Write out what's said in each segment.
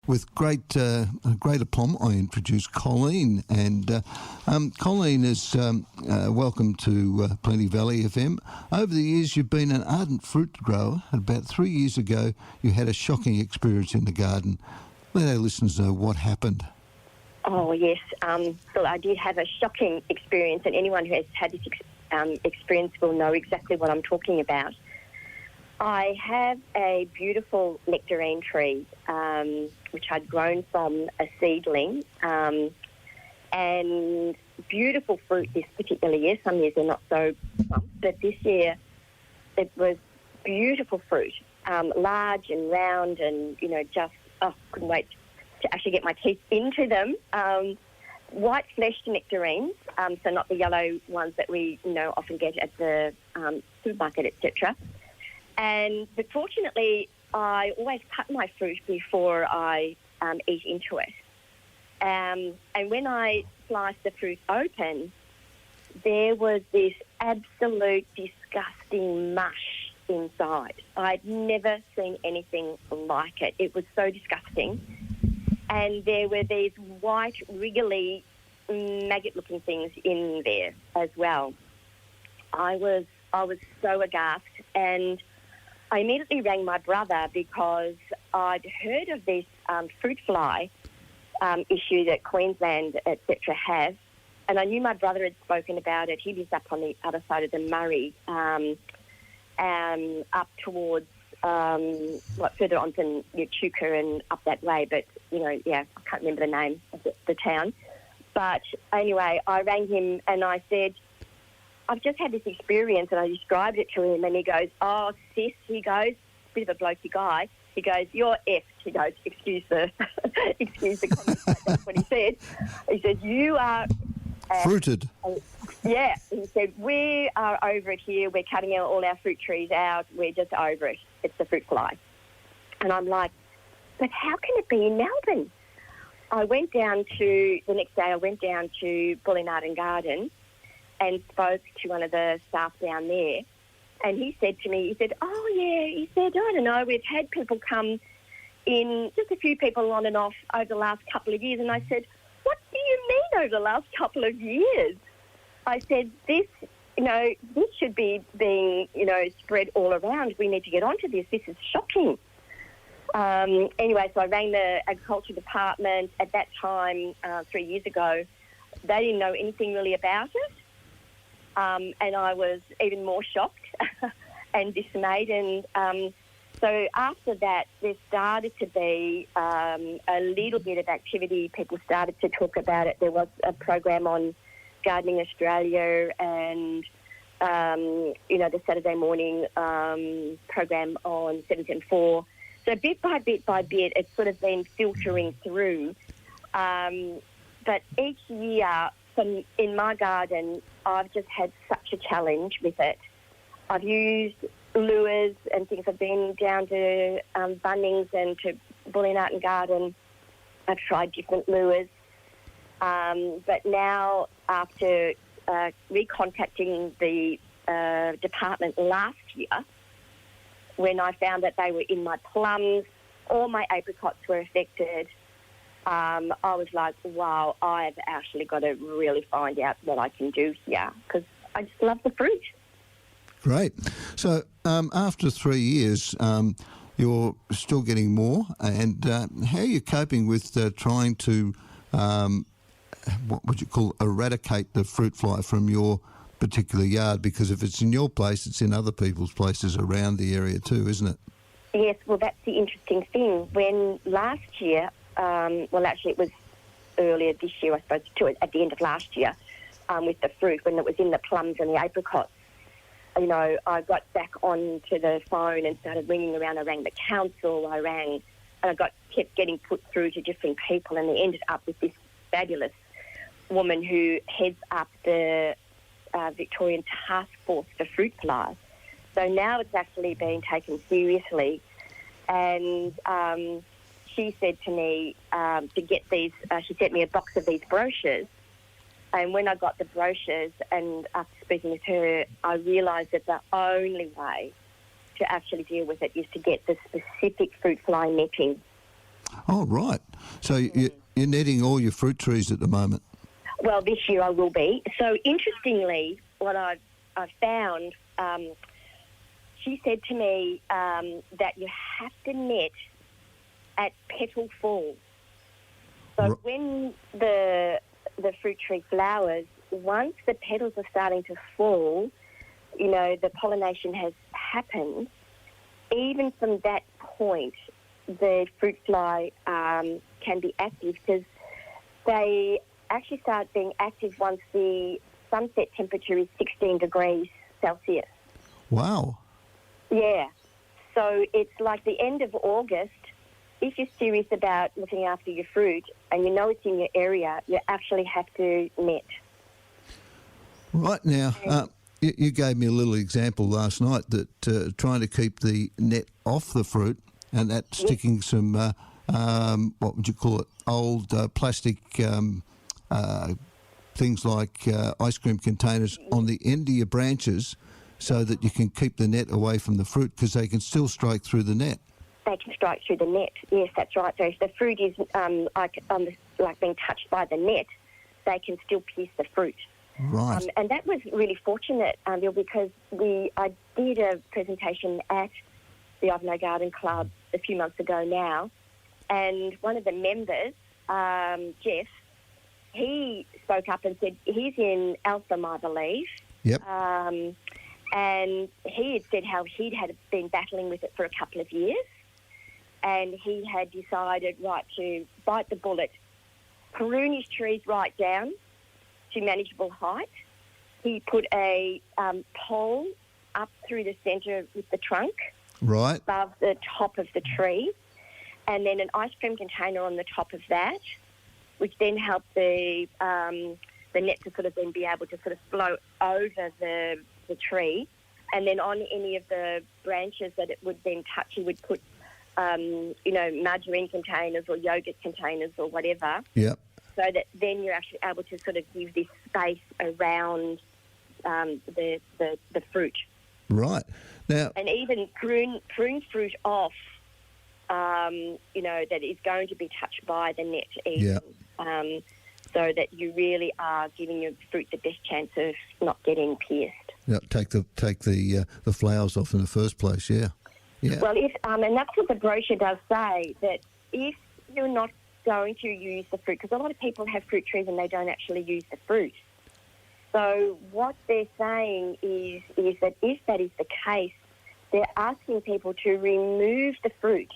with great aplomb, I introduce Colleen. And Colleen is welcome to Plenty Valley FM. Over the years, you've been an ardent fruit grower. And about 3 years ago, you had a shocking experience in the garden. Let our listeners know what happened. Oh, yes. So I did have a shocking experience, and anyone who has had this experience will know exactly what I'm talking about. I have a beautiful nectarine tree, which I'd grown from a seedling, and beautiful fruit this particular year. Some years they're not so plump, but this year it was beautiful fruit, large and round, and, couldn't wait to actually get my teeth into them. White-fleshed nectarines, so not the yellow ones that we, often get at the supermarket, etc. But fortunately, I always cut my fruit before I eat into it. And when I sliced the fruit open, there was this absolute disgusting mush inside. I'd never seen anything like it. It was so disgusting. And there were these white, wriggly, maggot-looking things in there as well. I was so aghast, and I immediately rang my brother because I'd heard of this fruit fly issue that Queensland, etc., have, and I knew my brother had spoken about it. He lives up on the other side of the Murray, up towards further on than Echuca and up that way, but I can't remember the name of the town. But anyway, I rang him and I said, I've just had this experience, and I described it to him, and he goes, "Oh, sis," he goes, bit of a blokey guy. He goes, "You're effed." He goes, excuse the comment, that's what he said. He said, "You are fruited." Yeah, he said, "We are over it here. We're cutting all our fruit trees out. We're just over it. It's the fruit fly." And I'm like, but how can it be in Melbourne? The next day I went down to Bullinart Garden and spoke to one of the staff down there. And he said to me, "Oh, yeah," he said, "I don't know, we've had people come in, just a few people on and off over the last couple of years." And I said, "What do you mean over the last couple of years?" I said, this should be being, spread all around. We need to get onto this. This is shocking. Anyway, so I rang the Agriculture Department at that time, 3 years ago. They didn't know anything really about it. And I was even more shocked and dismayed. And so after that, there started to be a little bit of activity. People started to talk about it. There was a program on Gardening Australia and, the Saturday morning program on 774. So bit by bit, it's sort of been filtering through. But each year in my garden, I've just had such a challenge with it. I've used lures and things. I've been down to Bunnings and to Bullinart Garden. I've tried different lures. But now, after recontacting the department last year, when I found that they were in my plums, all my apricots were affected, I was like, wow, I've actually got to really find out what I can do here, because I just love the fruit. Great. So after 3 years, you're still getting more, and how are you coping with trying to, what would you call, eradicate the fruit fly from your particular yard? Because if it's in your place, it's in other people's places around the area too, isn't it? Yes, well, that's the interesting thing. When last year, actually it was earlier this year, I suppose, at the end of last year, with the fruit, when it was in the plums and the apricots, I got back onto the phone and started ringing around. I rang the council, and I kept getting put through to different people, and they ended up with this fabulous woman who heads up the Victorian Task Force for Fruit Fly. So now it's actually being taken seriously. And she said to me to get these, she sent me a box of these brochures. And when I got the brochures, and after speaking with her, I realised that the only way to actually deal with it is to get the specific fruit fly netting. Oh, right. So you're netting all your fruit trees at the moment. Well, this year I will be. So interestingly, what I've found, she said to me that you have to net at petal fall. So when the fruit tree flowers, once the petals are starting to fall, the pollination has happened. Even from that point, the fruit fly can be active because they actually start being active once the sunset temperature is 16 degrees Celsius. Wow. Yeah. So it's like the end of August. If you're serious about looking after your fruit and you know it's in your area, you actually have to net. Right now, you gave me a little example last night that trying to keep the net off the fruit and that sticking some, what would you call it, old plastic things like ice cream containers on the end of your branches so that you can keep the net away from the fruit because they can still strike through the net. They can strike through the net. Yes, that's right. So if the fruit is like being touched by the net, they can still pierce the fruit. Right. And that was really fortunate, Bill, because I did a presentation at the Ivanhoe Garden Club a few months ago now, and one of the members, Jeff, he spoke up and said he's in Eltham, I believe. Yep. And he had said how he'd been battling with it for a couple of years, and he had decided, to bite the bullet, prune his trees right down to manageable height. He put a pole up through the centre with the trunk, right above the top of the tree, and then an ice cream container on the top of that, which then helped the net to sort of then be able to sort of flow over the tree, and then on any of the branches that it would then touch, he would put, margarine containers or yogurt containers or whatever. Yep. So that then you're actually able to sort of give this space around the fruit. Right. Now, and even prune fruit off, that is going to be touched by the net even. Yep. So that you really are giving your fruit the best chance of not getting pierced. Yeah, take the flowers off in the first place. Yeah. Yeah. Well, and that's what the brochure does say, that if you're not going to use the fruit, because a lot of people have fruit trees and they don't actually use the fruit. So what they're saying is that if that is the case, they're asking people to remove the fruit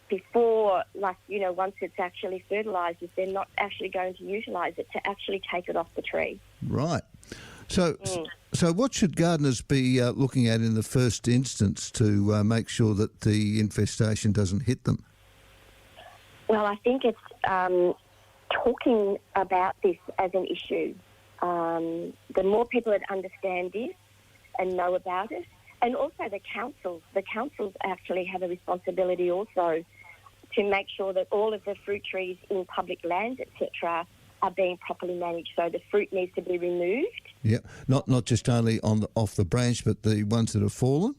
before, once it's actually fertilised, if they're not actually going to utilise it, to actually take it off the tree. Right. So what should gardeners be looking at in the first instance to make sure that the infestation doesn't hit them? Well, I think it's talking about this as an issue. The more people that understand this and know about it, and also the councils actually have a responsibility also to make sure that all of the fruit trees in public lands, etc., are being properly managed. So the fruit needs to be removed. Yeah, not just only off the branch, but the ones that have fallen?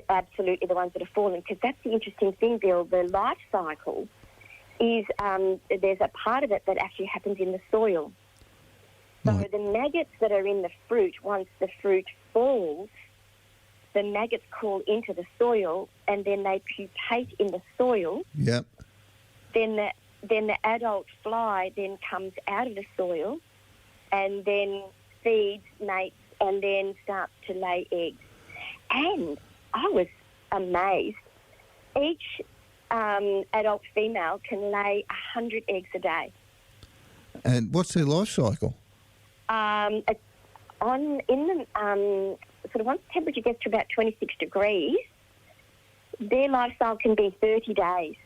Absolutely, the ones that have fallen, because that's the interesting thing, Bill. The life cycle is there's a part of it that actually happens in the soil. So right. The maggots that are in the fruit, once the fruit falls, the maggots crawl into the soil and then they pupate in the soil. Yep. Then the adult fly then comes out of the soil and then feeds, mates, and then starts to lay eggs. And I was amazed. Each adult female can lay 100 eggs a day. And what's their life cycle? Once temperature gets to about 26 degrees, their lifestyle can be 30 days.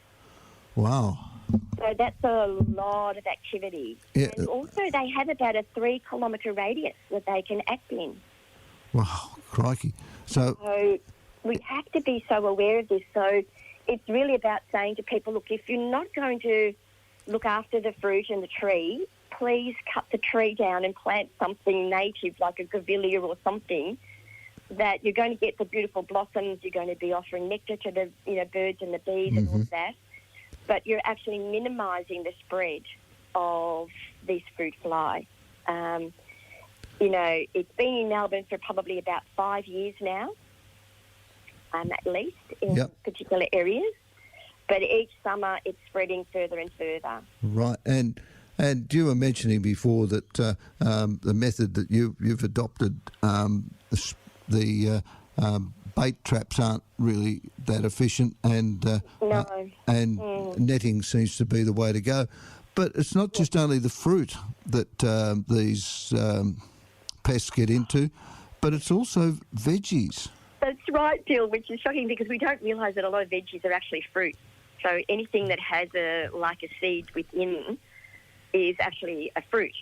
Wow. So that's a lot of activity. Yeah. And also they have about a 3-kilometre radius that they can act in. Wow, crikey. So we have to be so aware of this. So it's really about saying to people, look, if you're not going to look after the fruit and the tree, please cut the tree down and plant something native like a grevillea or something that you're going to get the beautiful blossoms, you're going to be offering nectar to the birds and the bees and all of that, but you're actually minimising the spread of this fruit fly. It's been in Melbourne for probably about 5 years now, at least in particular areas. But each summer it's spreading further and further. Right, and you were mentioning before that the method that you've adopted, the bait traps aren't really that efficient, and netting seems to be the way to go. But it's not just only the fruit that these pests get into, but it's also veggies. That's right, Bill, which is shocking because we don't realise that a lot of veggies are actually fruit. So anything that has a seed within is actually a fruit.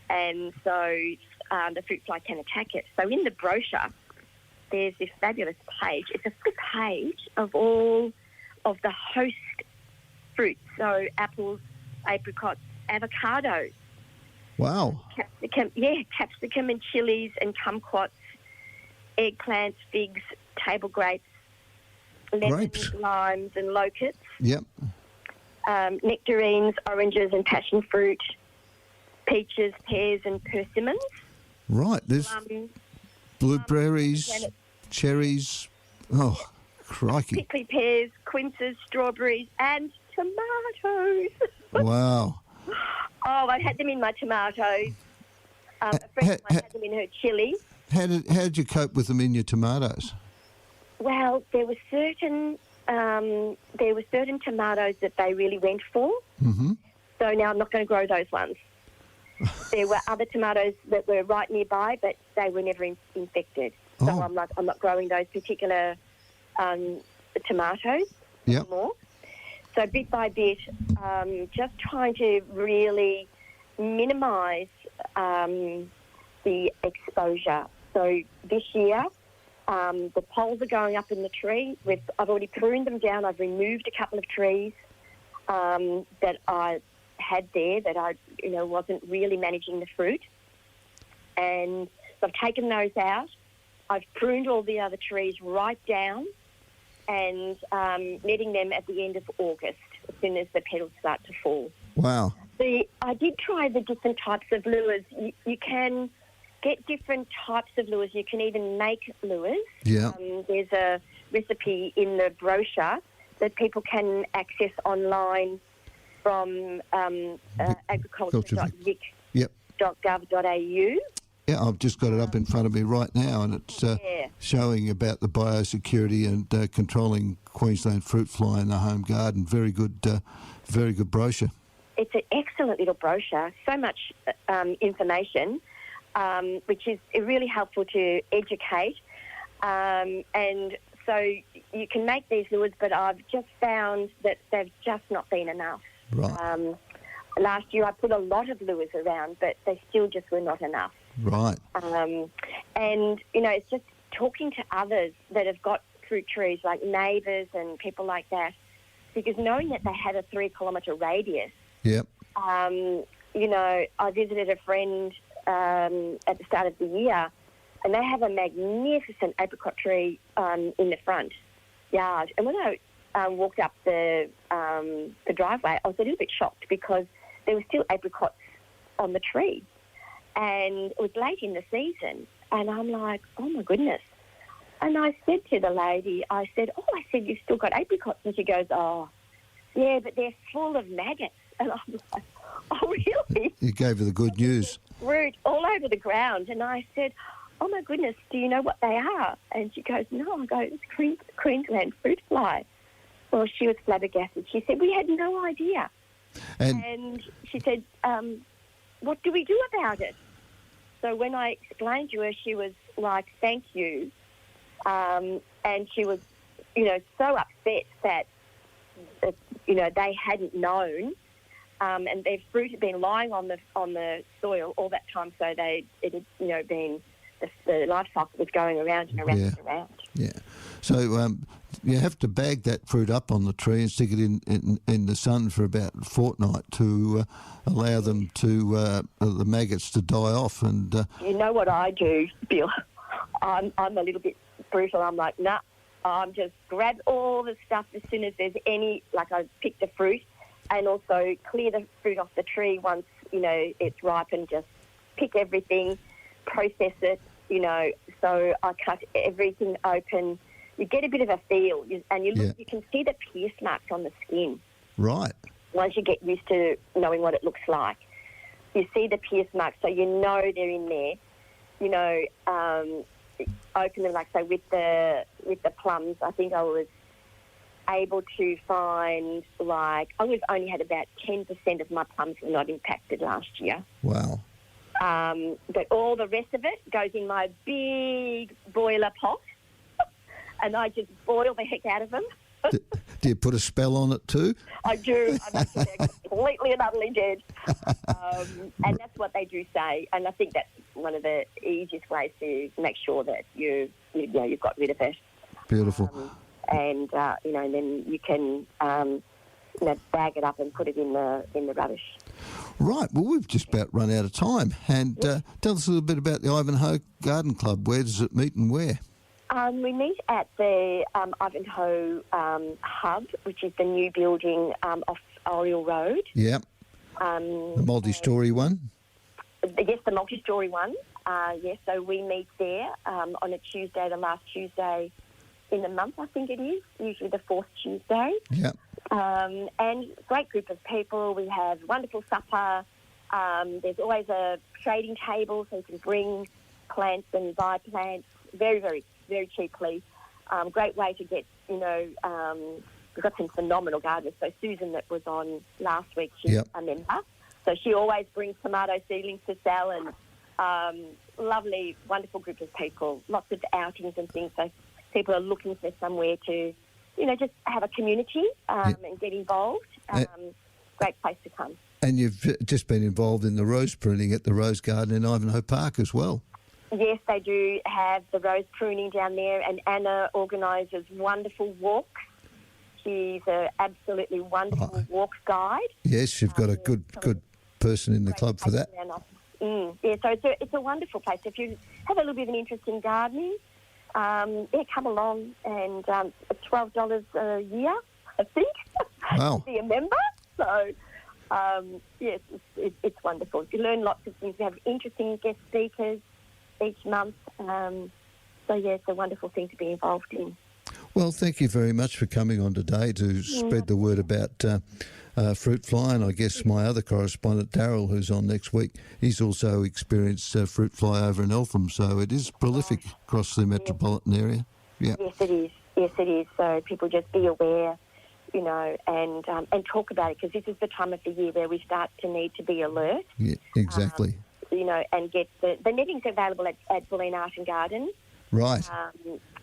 And so the fruit fly can attack it. So in the brochure, there's this fabulous page. It's a full page of all of the host fruits. So apples, apricots, avocados. Wow. Capsicum and chilies and kumquats, eggplants, figs, table grapes, lemons, limes and locusts. Yep. Nectarines, oranges and passion fruit, peaches, pears and persimmons. Right. There's blueberries, cherries. Oh, crikey. Prickly pears, quinces, strawberries and tomatoes. Wow. Oh, I had them in my tomatoes. A friend of mine had them in her chili. How did you cope with them in your tomatoes? Well, there were certain tomatoes that they really went for. Mm-hmm. So now I'm not going to grow those ones. There were other tomatoes that were right nearby, but they were never infected. So I'm not growing those particular tomatoes anymore. So bit by bit, just trying to really minimise the exposure. So this year, the poles are going up in the tree. I've already pruned them down. I've removed a couple of trees that I had there that I wasn't really managing the fruit. And so I've taken those out. I've pruned all the other trees right down and netting them at the end of August as soon as the petals start to fall. Wow. I did try the different types of lures. You can get different types of lures. You can even make lures. Yeah. There's a recipe in the brochure that people can access online from agriculture.vic.gov.au. Yeah, I've just got it up in front of me right now, and it's showing about the biosecurity and controlling Queensland fruit fly in the home garden. Very good brochure. It's an excellent little brochure. So much information, which is really helpful to educate. And so you can make these lures, but I've just found that they've just not been enough. Right. Last year I put a lot of lures around, but they still just were not enough. Right. And, it's just talking to others that have got fruit trees, like neighbours and people like that, because knowing that they had a 3-kilometre radius. Yep. I visited a friend at the start of the year, and they have a magnificent apricot tree in the front yard. And when I walked up the driveway, I was a little bit shocked because there were still apricots on the tree. And it was late in the season, and I'm like, oh, my goodness. And I said to the lady, you've still got apricots? And she goes, oh, yeah, but they're full of maggots. And I'm like, oh, really? You gave her the good news. Fruit all over the ground. And I said, oh, my goodness, do you know what they are? And she goes, no. I go, it's Queensland fruit fly. Well, she was flabbergasted. She said, we had no idea. And she said, what do we do about it? So when I explained to her, she was like, thank you. And she was, so upset that, they hadn't known. And their fruit had been lying on the soil all that time, so it had been the life cycle was going around and around and around. Yeah. So you have to bag that fruit up on the tree and stick it in the sun for about a fortnight to allow them to the maggots to die off. And you know what I do, Bill? I'm a little bit brutal. I'm like, nah, I'm just grab all the stuff as soon as there's any, like I pick the fruit and also clear the fruit off the tree once, it's ripened, just pick everything, process it, so I cut everything open. You get a bit of a feel and you can see the pierce marks on the skin. Right. Once you get used to knowing what it looks like. You see the pierce marks, so you know they're in there. Open them, like, say, with the plums, I think I was able to find, I only had about 10% of my plums were not impacted last year. Wow. But all the rest of it goes in my big boiler pot, and I just boil the heck out of them. Do you put a spell on it too? I do. I make sure they're completely and utterly dead. And that's what they do say. And I think that's one of the easiest ways to make sure that you've got rid of it. Beautiful. And then you can bag it up and put it in the rubbish. Right. Well, we've just about run out of time. And tell us a little bit about the Ivanhoe Garden Club. Where does it meet and where? We meet at the Ivanhoe Hub, which is the new building off Oriel Road. Yep. The multi-storey one? Yes, the multi-storey one. Yes, so we meet there on a Tuesday, the last Tuesday in the month, I think it is, usually the fourth Tuesday. Yep. And great group of people. We have wonderful supper. There's always a trading table, so you can bring plants and buy plants very, very, very cheaply. Great way to get, we've got some phenomenal gardeners. So Susan that was on last week, she's a member. So she always brings tomato seedlings to sell, and lovely, wonderful group of people. Lots of outings and things. So people are looking for somewhere to, just have a community and get involved. Great place to come. And you've just been involved in the rose pruning at the Rose Garden in Ivanhoe Park as well. Yes, they do have the rose pruning down there, and Anna organises wonderful walks. She's an absolutely wonderful walk guide. Yes, you've got a good person in the club for that. Yeah, so it's a wonderful place. If you have a little bit of an interest in gardening, come along, and it's $12 a year, I think, wow. to be a member. So, yes, it's wonderful. You learn lots of things. We have interesting guest speakers each month. So, yeah, it's a wonderful thing to be involved in. Well, thank you very much for coming on today to spread the word about fruit fly. And I guess my other correspondent, Daryl, who's on next week, he's also experienced fruit fly over in Eltham. So it is prolific across the metropolitan area. Yeah. Yes, it is. Yes, it is. So people just be aware, and talk about it, because this is the time of the year where we start to need to be alert. Yeah, exactly. And get the netting's available at Colleen Art and Garden. Right.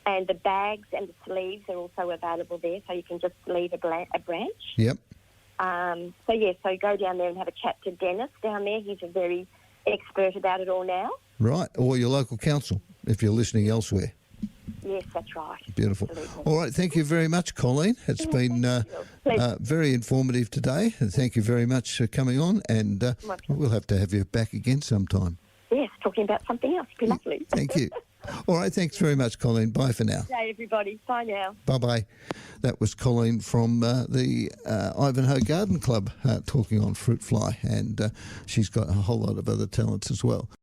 And the bags and the sleeves are also available there, so you can just leave a branch. Yep. So go down there and have a chat to Dennis down there. He's a very expert about it all now. Right, or your local council, if you're listening elsewhere. Yes, that's right. Beautiful. Absolutely. All right, thank you very much, Colleen. It's been very informative today. And thank you very much for coming on, and we'll have to have you back again sometime. Yes, talking about something else. It'd be lovely. Thank you. All right, thanks very much, Colleen. Bye for now. Good day, everybody. Bye now. Bye-bye. That was Colleen from the Ivanhoe Garden Club talking on fruit fly, and she's got a whole lot of other talents as well.